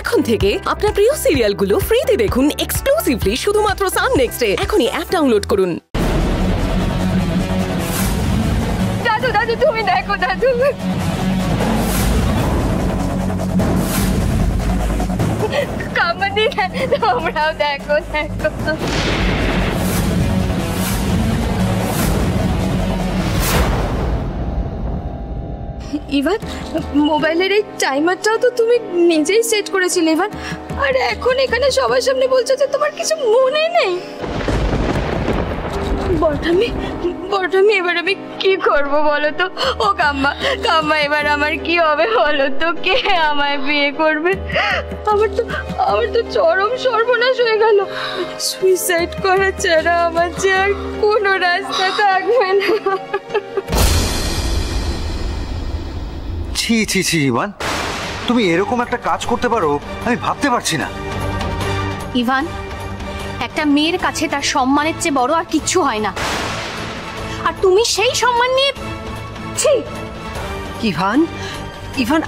এখন থেকে আপনার প্রিয় সিরিয়ালগুলো ফ্রিতে দেখুন এক্সক্লুসিভলি শুধুমাত্র সান নেক্সটে। এখনই অ্যাপ ডাউনলোড করুন। দাদু দাদু তুমি দেখো দাদু, কামানি তোমরাও দেখো দেখো। ইভান, মোবাইলের এই টাইমারটাও তো তুমি নিজেই সেট করেছিলে ইভান, আর এখন এখানে সবার সামনে বলছো যে তোমার কিছু মনে নেই। বটামি এবার আমি কি করব বলো তো? ও কাম্মা কাম্মা, এবার আমার কি হবে বলো তো? কে আমায় বিয়ে করবে? আমার তো চরম সর্বনাশ হয়ে গেল। সুইসাইড করা ছাড়া আমার যে আর কোনো রাস্তা থাকবে না। ছি ছি ছি ইভান, তুমি এরকম একটা কাজ করতে পারো আমি ভাবতে পারছি না। ইভান, একটা মেয়ের কাছে তার সম্মানের চেয়ে বড় আর কিচ্ছু হয় না, আর তুমি সেই সম্মান নিয়ে ছি। ইভান ইভান,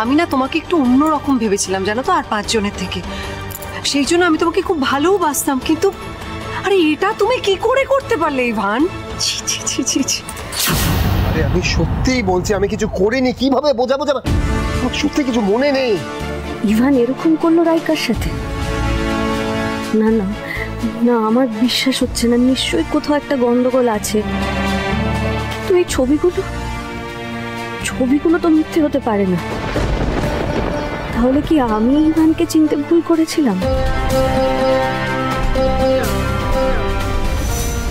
আমি না তোমাকে একটু অন্যরকম ভেবেছিলাম জানো তো, আর 5 জনের থেকে। সেই জন্য আমি তোমাকে খুব ভালোবাসতাম, কিন্তু আরে এটা তুমি কি করে করতে পারলে ইভান? ছি ছি ছি ছি ছি। আরে আমি সত্যিই বলছি আমি কিছু করিনি, কিভাবে বোঝাবো? আমার সত্যি কিছু মনে নেই। ইভান এরকম করলো রাইকার সাথে? না না না, আমার বিশ্বাস হচ্ছে না, নিশ্চয়ই কোথাও একটা গন্ডগোল আছে। কিন্তু এই ছবিগুলো তো মিথ্যে হতে পারে না। তাহলে কি আমি ইভানকে চিনতে ভুল করেছিলাম?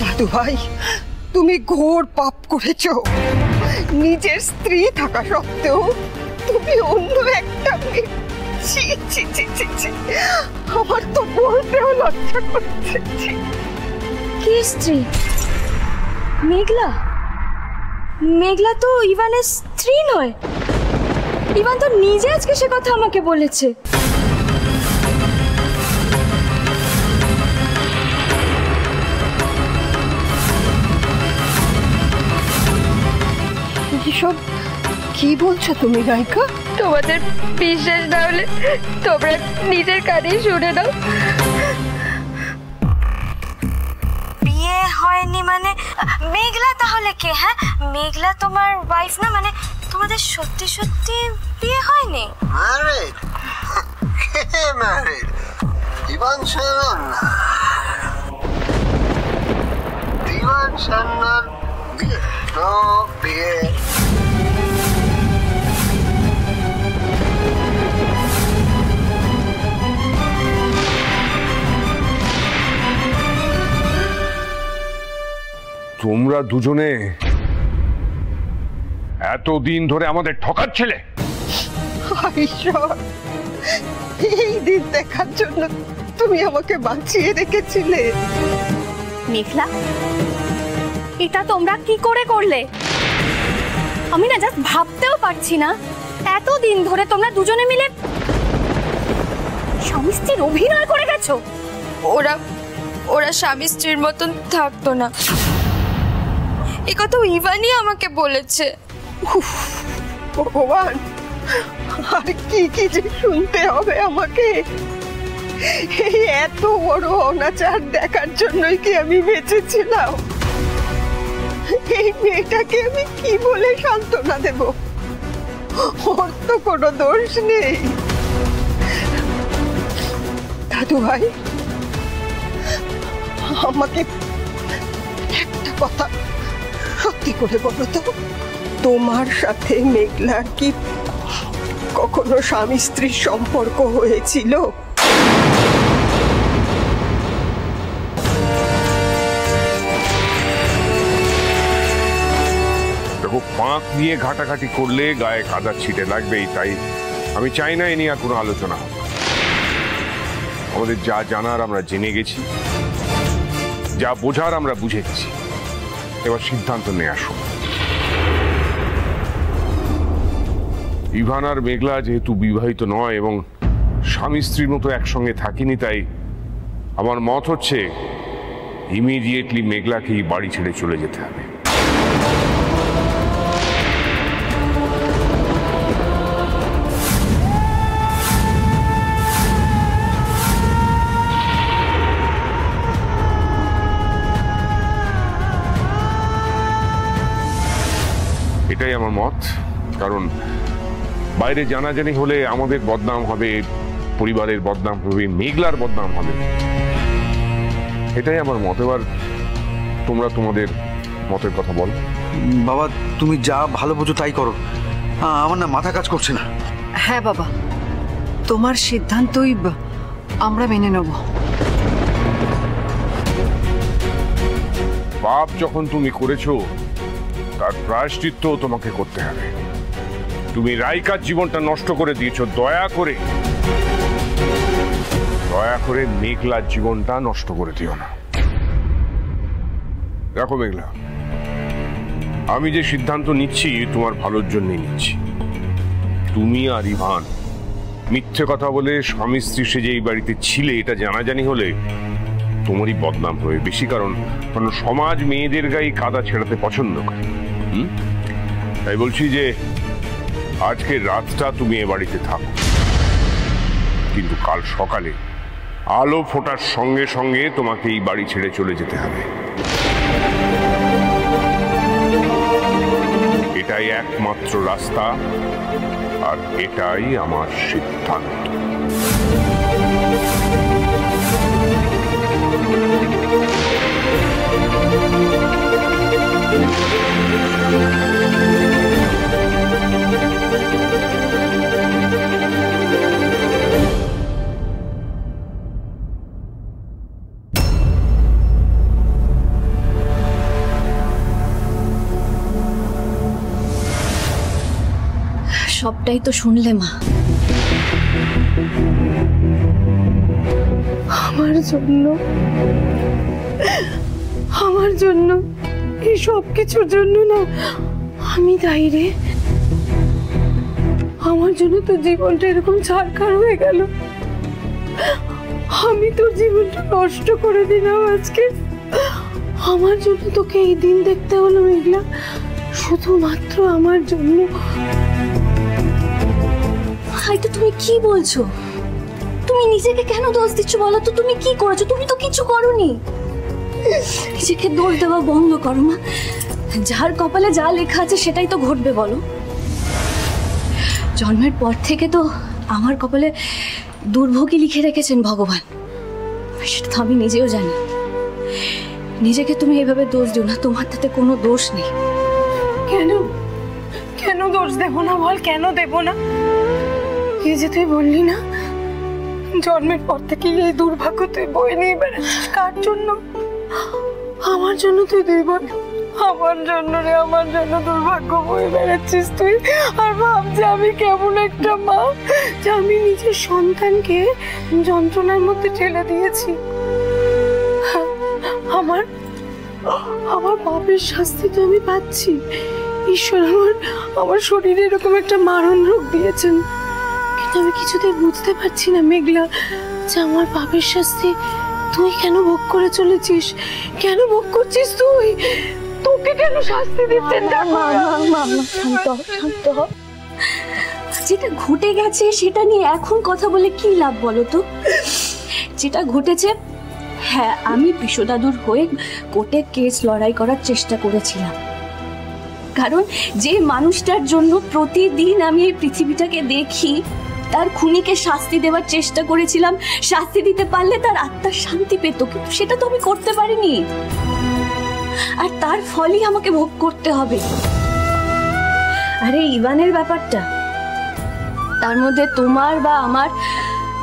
দাদু ভাই, তুমি ঘোর পাপ করেছো। নিজের স্ত্রী থাকা সত্ত্বেও তুমি অন্য একটা মেয়ে। ছি ছি ছি ছি ছি, আমার তো বলতেও লজ্জা করছে। কি স্ত্রী? মেঘলা তো ইভানের স্ত্রী নয়। ইভান তো নিজে আজকে সে কথা আমাকে বলেছে। এসব কি বলছো তুমি রাইকা? তোমাদের বিশ্বাস না হলে তোমরা নিজের কানেই শুনে নাও। বিয়ে হয়নি মানে মেঘলা তাহলে কে? হ্যাঁ, মেঘলা তোমার ওয়াইফ না? মানে তোমাদের সত্যি সত্যি বিয়ে হয়নি? ম্যারিড? কে ম্যারিড? দিবান সান্যাল না, দিবান সান্যাল বিয়ে? নো বিয়ে। তোমরা দুজনে এতদিন ধরে আমাদের ঠকাচ্ছিলে। এই দিন দেখার জন্য তুমি আমাকে বাঁচিয়ে রেখেছিলে। মেঘলা, এটা তোমরা কি করে করলে? আমি না জাস্ট ভাবতেও পারছি না, এতদিন ধরে তোমরা দুজনে মিলে স্বামী স্ত্রীর অভিনয় করে গেছো। ওরা স্বামী স্ত্রীর মতন থাকতো না, এ কথা ইভানই আমাকে বলেছে। ভগবান, আর কি কি যে শুনতে হবে আমাকে। এই এত বড় অনাচার দেখার জন্যই কি আমি বেঁচেছিলাম? এই মেয়েটাকে আমি কি বলে সান্ত্বনা দেব? ওর তো কোনো দোষ নেই। দাদু ভাই, আমাকে একটা কথা সত্যি করে বলো তো, তোমার সাথে মেঘলার কি কখনো স্বামী স্ত্রীর সম্পর্ক হয়েছিল? দেখো, পাঁক নিয়ে ঘাটাঘাটি করলে গায়ে কাদা ছিটে লাগবেই, তাই আমি চাই না এ নিয়ে আর কোনো আলোচনা হবে। আমাদের যা জানার আমরা জেনে গেছি, যা বোঝার আমরা বুঝে গেছি, এবার সিদ্ধান্ত নিয়ে আসুন। ইভান আর মেঘলা যেহেতু বিবাহিত নয় এবং স্বামী স্ত্রীর মতো একসঙ্গে থাকিনি, তাই আমার মত হচ্ছে ইমিডিয়েটলি মেঘলাকেই বাড়ি ছেড়ে চলে যেতে হবে। আমার মত, কারণ বাইরে জানাজানি হলে আমাদের বদনাম হবে, পরিবারের বদনাম হবে, মেঘলার বদনাম হবে, এটাই আমার মত। এবার তোমরা তোমাদের মতের কথা বল। বাবা তুমি যা ভালো বোঝো তাই করো, আমার না মাথা কাজ করছে না। হ্যাঁ বাবা, তোমার সিদ্ধান্তই আমরা মেনে নেব। পাপ যখন তুমি করেছো তার প্রায়শ্চিত্ত তোমাকে করতে হবে। তুমি রাইকার জীবনটা নষ্ট করে দিয়েছো, দয়া করে মেঘলার জীবনটা নষ্ট করে দিও না। দেখো মেঘলা, আমি যে সিদ্ধান্ত নিচ্ছি তোমার ভালোর জন্যই নিচ্ছি। তুমি আর ইভান মিথ্যে কথা বলে স্বামী স্ত্রী সেজে এই বাড়িতে ছিলে, এটা জানাজানি হলে তোমারই বদনাম হবে বেশি, কারণ সমাজ মেয়েদের গায়ে কাদা ছেড়াতে পছন্দ করে। তাই বলছি যে আজকে রাতটা তুমি এ বাড়িতে থাকো, কিন্তু কাল সকালে আলো ফোটার সঙ্গে সঙ্গে তোমাকে এই বাড়ি ছেড়ে চলে যেতে হবে। এটাই একমাত্র রাস্তা, আর এটাই আমার সিদ্ধান্ত। সবটাই তো শুনলে মা। আমার জন্য এই সব কিছুর জন্য না আমি দায়ী রে। আমার জন্য তো জীবনটা এরকম ছারখার হয়ে গেল। আমি তোর জীবনটা নষ্ট করে দিলাম আজকে। আমার জন্য তোকে এই দিন দেখতে হলো মেঘলা, শুধুমাত্র আমার জন্য। তো তুমি কি বলছো? তুমি নিজেকে কেন দোষ দিচ্ছ বলো তো? তুমি কি করেছো? তুমি তো কিছু করোনি। নিজেকে দোষ দেওয়া বন্ধ করো মা। যার কপালে যা লেখা আছে সেটাই তো ঘটবে বলো। জন্মের পর থেকে তো আমার কপালে দুর্ভোগই লিখে রেখেছেন ভগবান, সেটা তো আমি নিজেও জানি। নিজেকে তুমি এভাবে দোষ দিও না, তোমার তাতে কোনো দোষ নেই। কেন কেন দোষ দেব না বল? কেন দেব না? এই যে তুই বললি না জন্মের পর থেকে এই দুর্ভাগ্য তুই বয়ে নিয়ে বেড়াচ্ছিস, কার জন্য? আমার জন্য তুই বল। আমার জন্য রে, আমার জন্য দুর্ভাগ্য বয়ে বেড়াচ্ছিস তুই। আর ভাবছি আমি কেমন একটা মা, যে আমি নিজের সন্তানকে যন্ত্রণার মধ্যে ঠেলে দিয়েছি। আমার আমার পাপের শাস্তি তো আমি পাচ্ছি। ঈশ্বর আমার শরীরে এরকম একটা মারণ রোগ দিয়েছেন, কিন্তু আমি কিছুতেই বুঝতে পারছি না মেঘলা, যে আমার পাপের শাস্তি তুই কেন ভোগ করে চলেছিস? কেন ভোগ করছিস তুই? তোকে কেন শাস্তি দিচ্ছেন? শান্ত হ। যেটা ঘটে গেছে সেটা নিয়ে এখন কথা বলে কি লাভ বলো তো? যেটা ঘটেছে, হ্যাঁ আমি বিশ্বদাদুর হয়ে কোর্টে কেস লড়াই করার চেষ্টা করেছিলাম, কারণ যে মানুষটার জন্য প্রতিদিন আমি এই পৃথিবীটাকে দেখি তার খুনিকে শাস্তি দেওয়ার চেষ্টা করেছিলাম। শাস্তি দিতে পারলে তার আত্মার শান্তি পেত, কিন্তু সেটা তো আমি করতে পারিনি, আর তার ফলই আমাকে ভোগ করতে হবে। আরে ইভানের ব্যাপারটা, তার মধ্যে তোমার বা আমার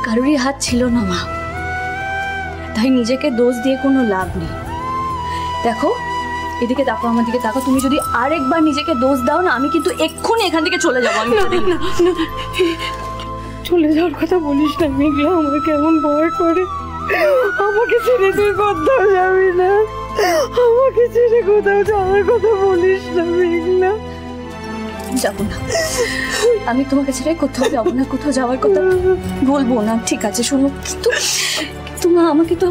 কারোরই হাত ছিল না মা, তাই নিজেকে দোষ দিয়ে কোনো লাভ নেই। দেখো এদিকে তাকো, আমার দিকে তাকো। তুমি যদি আরেকবার নিজেকে দোষ দাও না, আমি কিন্তু এক্ষুনি এখান থেকে চলে যাবো। চলে যাওয়ার কথা বলিস না মেঘলা, আমার কেমন ভয় করে। আমাকে ছেড়ে তুই কোথাও যাবি না, আমাকে ছেড়ে কোথাও যাওয়ার কথা বলিস না মেঘলা। যাবো না, আমি তোমাকে ছেড়ে কোথাও যাবো না, কোথাও যাওয়ার কথা বলবো না, ঠিক আছে? শোনো, কিন্তু মা আমাকে তো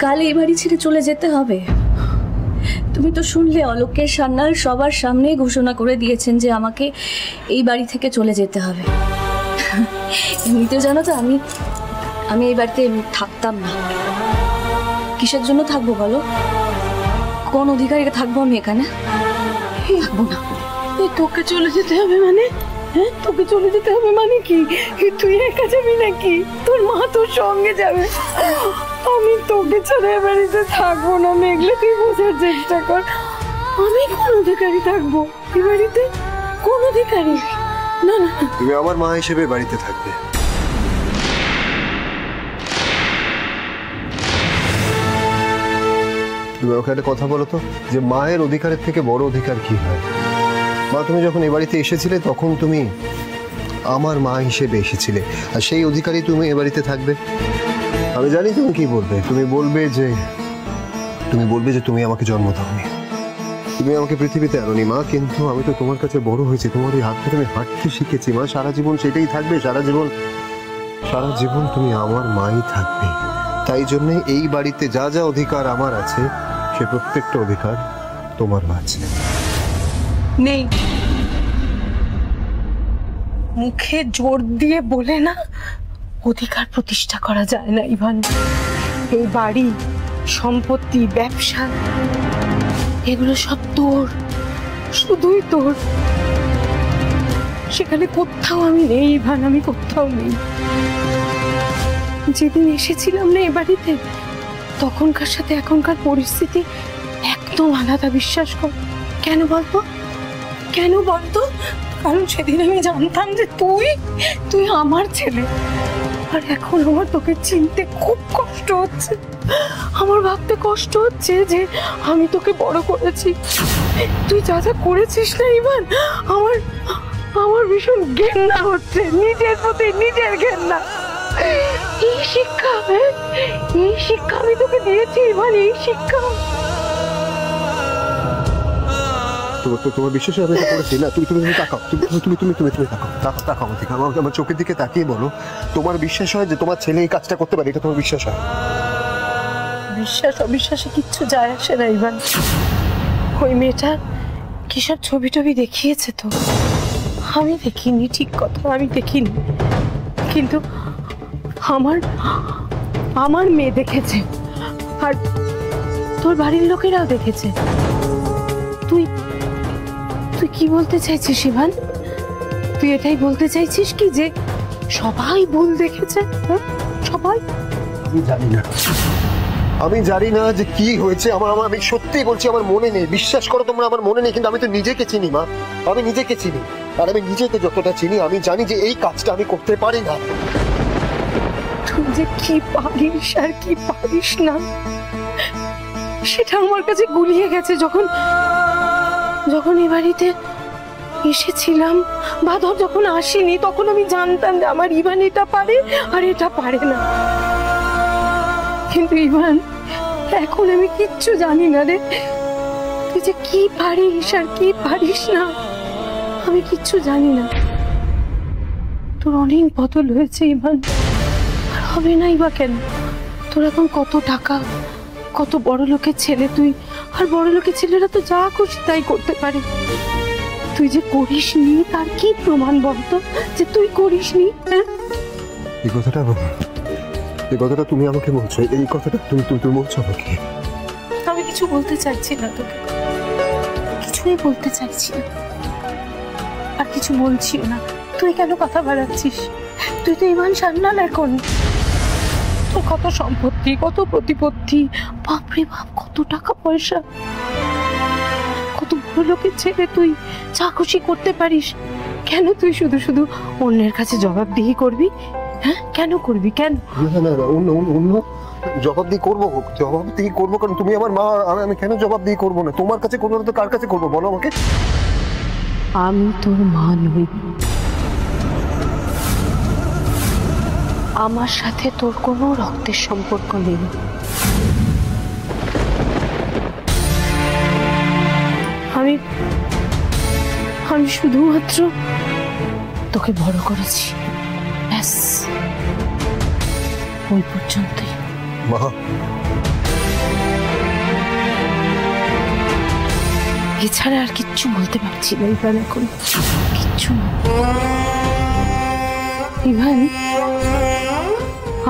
কাল এই বাড়ি ছেড়ে চলে যেতে হবে। তুমি তো শুনলে অলোকের সান্যাল সবার সামনে ঘোষণা করে দিয়েছেন যে আমাকে এই বাড়ি থেকে চলে যেতে হবে। এমনিতেও জানো তো আমি এই বাড়িতে থাকতাম না। কিসের জন্য থাকবো বলো? কোন অধিকারীকে থাকবো আমি এখানে? থাকবো না। তোকে চলে যেতে হবে মানে? হ্যাঁ, তোকে চলে যেতে হবে মানে কি? তুই একা যাবি নাকি? তোর মা তোর সঙ্গে যাবে। আমি তোকে ছাড়া এ বাড়িতে থাকবো না মেঘলা, তুই বোঝার চেষ্টা কর। আমি কোন অধিকারী থাকবো এ বাড়িতে? কোন অধিকারী? না না, তুমি আমার মা হিসেবে বাড়িতে থাকবে। তুমি ওকে একটা কথা বলো তো, যে মায়ের অধিকারের থেকে বড় অধিকার কি হয়? মা, তুমি যখন এ বাড়িতে এসেছিলে তখন তুমি আমার মা হিসেবে এসেছিলে, আর সেই অধিকারই তুমি এ বাড়িতে থাকবে। আমি জানি তুমি কি বলবে। তুমি বলবে যে তুমি আমাকে জন্ম দাওনি, তুমি আমাকে পৃথিবীতে আনোনি মা, কিন্তু আমি তো তোমার কাছে বড় হয়েছি, তোমার এই হাত ধরে আমি হাঁটতে শিখেছি মা। সারা জীবন সেটাই থাকবে, সারা জীবন তুমি আমার মাই থাকবে। তাই জন্য এই বাড়িতে যা যা অধিকার আমার আছে, সে প্রত্যেকটা অধিকার তোমারও আছে। নেই, মুখে জোর দিয়ে বলে না অধিকার প্রতিষ্ঠা করা যায় না ইভান। এই বাড়ি, সম্পত্তি, ব্যবসা, এগুলো সব তোর, শুধুই তোর। সেখানে কোথাও আমি নেই ইভান, আমি কোথাও নেই। যেদিন এসেছিলাম না এ বাড়িতে, তখনকার সাথে এখনকার পরিস্থিতি একদম আলাদা, বিশ্বাস কর। কেন বলতো? কেন বলতো? কারণ সেদিন আমি জানতাম যে তুই আমার ছেলে। আর এখন আমার তোকে চিনতে খুব কষ্ট হচ্ছে, আমার ভাবতে কষ্ট হচ্ছে যে আমি তোকে বড় করেছি। তুই যা যা করেছিস না ইভান, আমার ভীষণ ঘেন্না হচ্ছে, নিজের প্রতি নিজের ঘেন্না। এই শিক্ষা আমি তোকে দিয়েছি ইভান, এই শিক্ষা। তোমার বিশ্বাসে আমি এটা করেছি না? তুমি তাকাও, তাকাও আমার দিকে, আমার চোখের দিকে তাকিয়ে বলো, তোমার বিশ্বাস হয় যে তোমার ছেলে এই কাজটা করতে পারে? এটা তোমার বিশ্বাস হয়? বিশ্বাস অবিশ্বাসে কিচ্ছু যায় আসে না ইভান। ওই মেয়েটা কিসব ছবি টবি দেখিয়েছে তো, আমি দেখিনি, ঠিক কথা, আমি দেখিনি। কিন্তু আমার মেয়ে দেখেছে, আর তোর বাড়ির লোকেরাও দেখেছে। তুই কি বলতে চাইছিস ইভান? তুই এটাই বলতে চাইছিস কি যে সবাই ভুল দেখেছে? সবাই? আমি জানি না যে কি হয়েছে আমার। আমি সত্যি বলছি, আমার মনে নেই। বিশ্বাস করো তোমরা, আমার মনে নেই। কিন্তু আমি তো নিজেকে চিনি মা, আমি নিজেকে চিনি। আর আমি নিজেকে যতটা চিনি, আমি জানি যে এই কাজটা আমি করতে পারি না। তুই যে কি পারিস আর কি পারিস না, সেটা আমার কাছে গুলিয়ে গেছে। যখন এই বাড়িতে এসেছিলাম, বা ধর যখন আসিনি, তখন আমি জানতাম যে আমার ইভান এটা পারে আর এটা পারে না। কিন্তু ইভান, এখন আমি কিচ্ছু জানি না রে। তুই যে কি পারিস আর কি পারিস না, আমি কিচ্ছু জানি না। তোর অনেক বদল হয়েছে ইভান, আর হবে নাই বা কেন? তোর এখন কত টাকা, কত বড় লোকের ছেলে তুই। আর বড় লোকের ছেলেরা তো যা খুশি তাই করতে পারে। তুই যে করিসনি, তার কি প্রমাণ বলতো যে তুই করিসনি? এই কথাটা তুমি আমাকে বলছো? এই কথাটা তুমি বলছো আমাকে? আমি কিছু বলতে চাইছি না তোকে, কিছুই বলতে চাইছি না, আর কিছু বলছিও না। তুই কেন কথা বাড়াচ্ছিস? তুই তো ইভান সান্যাল এখন। তোর কত সম্পত্তি, কত প্রতিপত্তি, বাপরে বাপ, কত টাকা পয়সা, কত বড় লোকের ছেলে তুই, যা খুশি করতে পারিস। কেন তুই শুধু শুধু অন্যের কাছে জবাবদিহি করবি? হ্যাঁ, কেন করবি? কেন? না, অন্য জবাবদিহি করবো কারণ তুমি আমার মা। আমি কেন জবাবদিহি করবো না? তোমার কাছে করবো না তো কার কাছে করবো বলো আমাকে? আমি তোর মা নই, আমার সাথে তোর কোনো রক্তের সম্পর্ক নেই। আমি শুধুমাত্র তোকে বড় করেছি, ব্যাস, ওই পর্যন্তই। মা, এছাড়া আর কিচ্ছু বলতে পারছি না ইভান, এখন কিচ্ছু না। ইভান,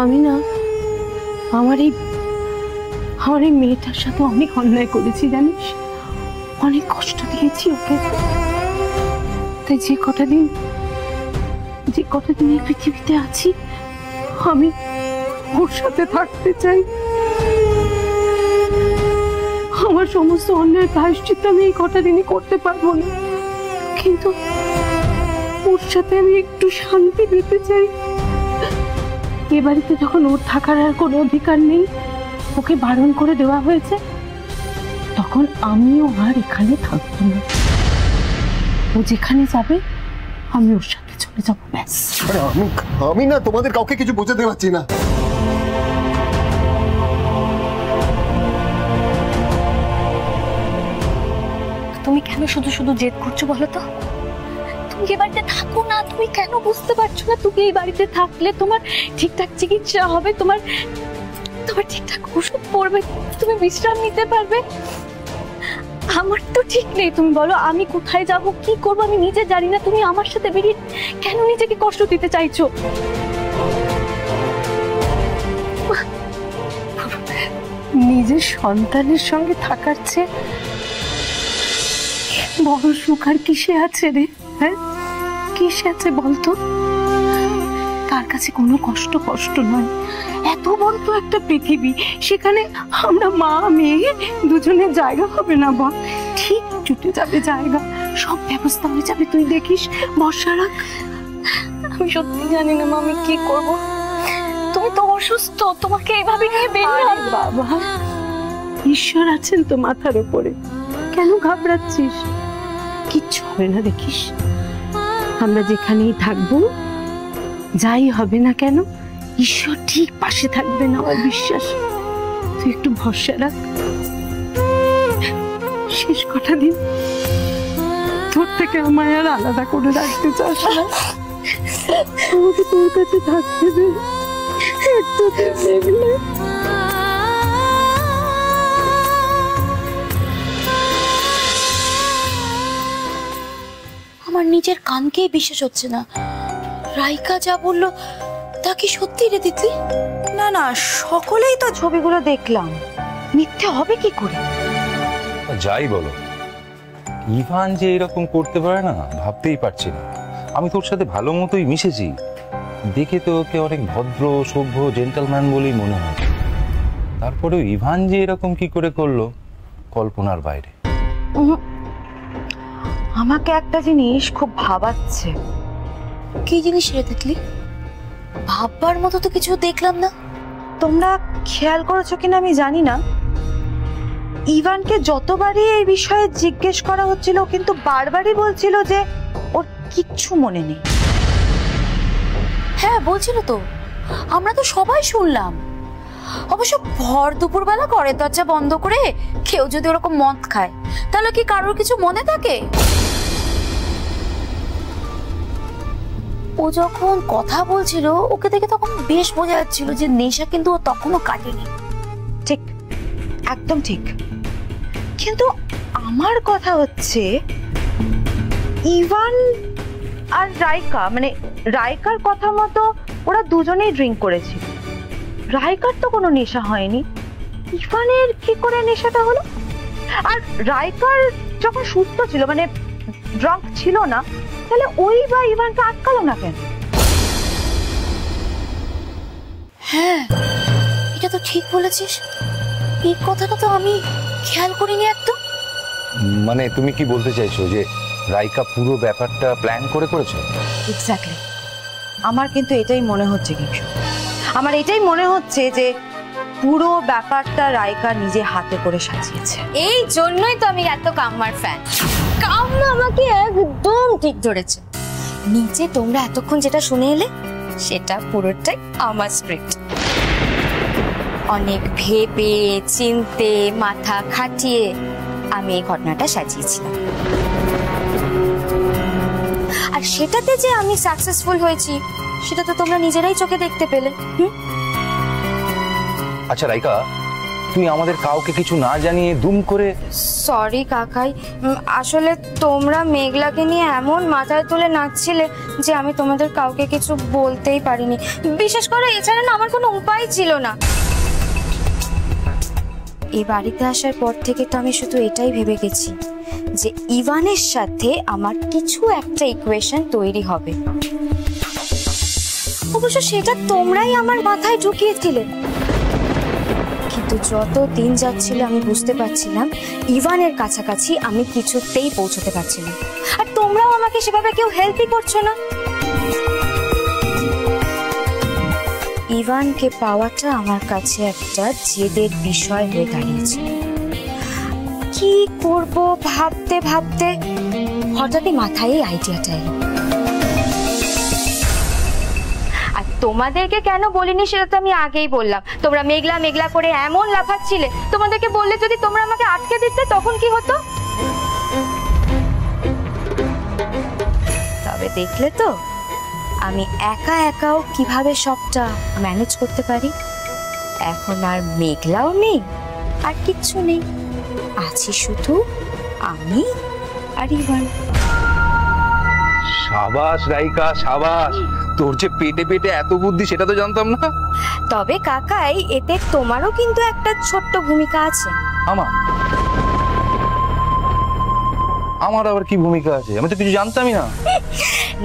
আমি না আমার এই মেয়েটার সাথে অনেক অন্যায় করেছি জানিস, অনেক কষ্ট দিয়েছি ওকে। তাই যে কটা দিন এই পৃথিবীতে আছি আমি ওর সাথে থাকতে চাই। আমার সমস্ত অন্যায় প্রায়শ্চিত্ত আমি এই কটা দিনই করতে পারবো না, কিন্তু ওর সাথে আমি একটু শান্তি পেতে চাই। এ বাড়িতে যখন ওর থাকার আর কোনো অধিকার নেই, ওকে বারণ করে দেওয়া হয়েছে, তখন আমিও আর এখানে থাকবো না। ও যেখানে যাবে আমি ওর সাথে চলে যাবো, ব্যাস। আমি না তোমাদের কাউকে কিছু বোঝাতে পারছি না। তুমি কেন শুধু শুধু জেদ করছো বলো তো? তুমি এই বাড়িতে থাকো না, তুমি কেন বুঝতে পারছো না? তুমি এই বাড়িতে থাকলে তোমার ঠিকঠাক চিকিৎসা হবে, তোমার ঠিকঠাক ওষুধ পড়বে, তুমি বিশ্রাম নিতে পারবে। আমার তো ঠিক নেই, তুমি বলো আমি কোথায় যাব, কি করবো আমি নিজে জানি না। তুমি আমার সাথে বেরিয়ে কেন নিজেকে কষ্ট দিতে চাইছো? নিজের সন্তানের সঙ্গে থাকার চেয়ে বড় সুখ আর কিসে আছে রে? হ্যাঁ, কিসে আছে বলতো? তার কাছে কোনো কষ্ট নয়। এত বড় তো একটা পৃথিবী, সেখানে আমরা মা মেয়ে দুজনের জায়গা হবে না বল? ঠিক জুটে যাবে জায়গা, সব ব্যবস্থা হয়ে যাবে, তুই দেখিস। ভরসা রাখ। আমি সত্যি জানি না মা আমি কি করব। তুমি তো অসুস্থ, তোমাকে এইভাবে নিয়ে বেরিয়ে বাবা, ঈশ্বর আছেন তো মাথার উপরে, কেন ঘাবড়াচ্ছিস? কিচ্ছু হবে না, দেখিস। আমরা যেখানেই থাকবো, যাই হবে না কেন, ঈশ্বর ঠিক পাশে থাকবে না, আমার বিশ্বাস। তুই একটু ভরসা রাখ। শেষ কটা দিন তোর থেকে আমায় আর আলাদা করে রাখতে চাস না, আমাকে তোর কাছে থাকতে দে। একটু দেখলে আমার নিজের কানকেই বিশ্বাস হচ্ছে না। রাইকা যা বললো তা কি সত্যি রে তিতলি? না না, সকলেই তো ছবিগুলো দেখলাম, মিথ্যে হবে কি করে? যাই বলো, ইভান যে এরকম করতে পারে না ভাবতেই পারছি না। আমি তোর সাথে ভালো মতোই মিশেছি, দেখে তো ওকে অনেক ভদ্র সভ্য জেন্টলম্যান বলেই মনে হয়। তারপরেও ইভান যে এরকম কি করে করলো কল্পনার বাইরে। আমাকে একটা জিনিস খুব ভাবাচ্ছে। কি জিনিস রে তিতলি? ভাববার মতো তো কিছু দেখলাম না। তোমরা খেয়াল করেছো কিনা আমি জানি না, ইভানকে যতবারই এই বিষয়ে জিজ্ঞেস করা হচ্ছিল কিন্তু বারবারই বলছিল যে ওর কিচ্ছু মনে নেই। হ্যাঁ বলছিল তো, আমরা তো সবাই শুনলাম। অবশ্য ভর দুপুরবেলা করে দরজা বন্ধ করে কেউ যদি ওরকম মদ খায়, তাহলে কি কারোর কিছু মনে থাকে? ও যখন কথা বলছিল ওকে দেখে তখন বেশ বোঝা যাচ্ছিল যে নেশা কিন্তু ও তখনও কাটেনি। ঠিক, একদম ঠিক। কিন্তু আমার কথা হচ্ছে ইভান আর রাইকা, মানে রাইকার কথা মতো ওরা দুজনেই ড্রিঙ্ক করেছিল। রাইকার তো কোনো নেশা হয়নি, ইভানের কি করে নেশাটা হলো? আর রাইকার যখন সুস্থ ছিল, মানে ড্রাঙ্ক ছিল না, তাহলে ওই বা ইভানকে আটকালো না কেন? হ্যাঁ, এটা তো ঠিক বলেছিস। এই কথাটা তো আমি খেয়াল করিনি একদম। মানে তুমি কি বলতে চাইছো যে রাইকা পুরো ব্যাপারটা প্ল্যান করে করেছে? এক্স্যাক্টলি। আমার কিন্তু এটাই মনে হচ্ছে কিছু, আমার এটাই মনে হচ্ছে যে পুরো ব্যাপারটা রাইকা নিজে হাতে করে সাজিয়েছে। এই জন্যই তো আমি এত কাম্মার ফ্যান। কাম্মা আমাকে একদম ঠিক ধরেছে। নিচে তোমরা এতক্ষণ যেটা শুনে এলে সেটা পুরোটাই আমার স্ক্রিপ্ট। অনেক ভেবে চিন্তে মাথা খাটিয়ে আমি এই ঘটনাটা সাজিয়েছিলাম, আর সেটাতে যে আমি সাকসেসফুল হয়েছি সেটা তো তোমরা নিজেরাই চোখে দেখতে পেলে। আচ্ছা রাইকা, তুই আমাদের কাউকে কিছু না জানিয়ে দুম করে। সরি কাকাই, আসলে তোমরা মেঘলাকে নিয়ে এমন মাথায় তুলে নাচছিলে যে আমি তোমাদের কাউকে কিছু বলতেই পারিনি। বিশেষ করে এছাড়া না আমার কোনো উপায় ছিল না। এই বাড়িতে আসার পর থেকে তো আমি শুধু এটাই ভেবে গেছি যে ইভানের সাথে আমার কিছু একটা ইকুয়েশন তৈরি হবে। অবশ্য সেটা তোমরাই আমার মাথায় ঢুকিয়েছিলে, কিন্তু যত দিন যাচ্ছিল আমি বুঝতে পারছিলাম ইভানের কাছাকাছি আমি কিছুতেই পৌঁছতে পারছি না, আর তোমরাও আমাকে সেভাবে কেউ হেল্পই করছো না। ইভানকে পাওয়াটা আমার কাছে একটা জেদের বিষয় হয়ে দাঁড়িয়েছে। কি করব ভাবতে ভাবতে হঠাৎই মাথায় এই আইডিয়াটা এলো। আর তোমাদেরকে কেন বলিনি সেটা তো আমি আগেই বললাম। তোমরা মেঘলা মেঘলা করে এমন লাফাচ্ছিলে, তোমাদেরকে বললে যদি তোমরা আমাকে আটকে দিতে তখন কি হতো? তবে দেখলে তো আমি একা একাও কিভাবে সবটা ম্যানেজ করতে পারি। এখন আর মেঘলাও নেই, আর কিচ্ছু নেই, আছি শুধু আমি আর ইভান। সাবাস রাইকা, সাবাস। তোর যে পেটে পেটে এত বুদ্ধি সেটা তো জানতাম না। তবে কাকাই, এতে তোমারও কিন্তু একটা ছোট্ট ভূমিকা আছে। আমার আবার কি ভূমিকা আছে? আমি তো কিছু জানতামই না।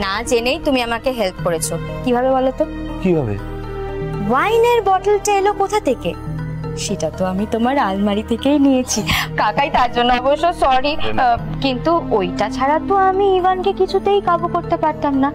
না জেনেই তুমি আমাকে হেল্প করেছো। কিভাবে বলো তো? কিভাবে? ওয়াইনের বটলটা এলো কোথা থেকে? সেটা তো আমি তোমার আলমারি থেকেই নিয়েছি। কাকাই তার জন্য অবশ্য সরি, কিন্তু ওইটা ছাড়া তো আমি ইভানকে কিছুতেই কাবু করতে পারতাম না।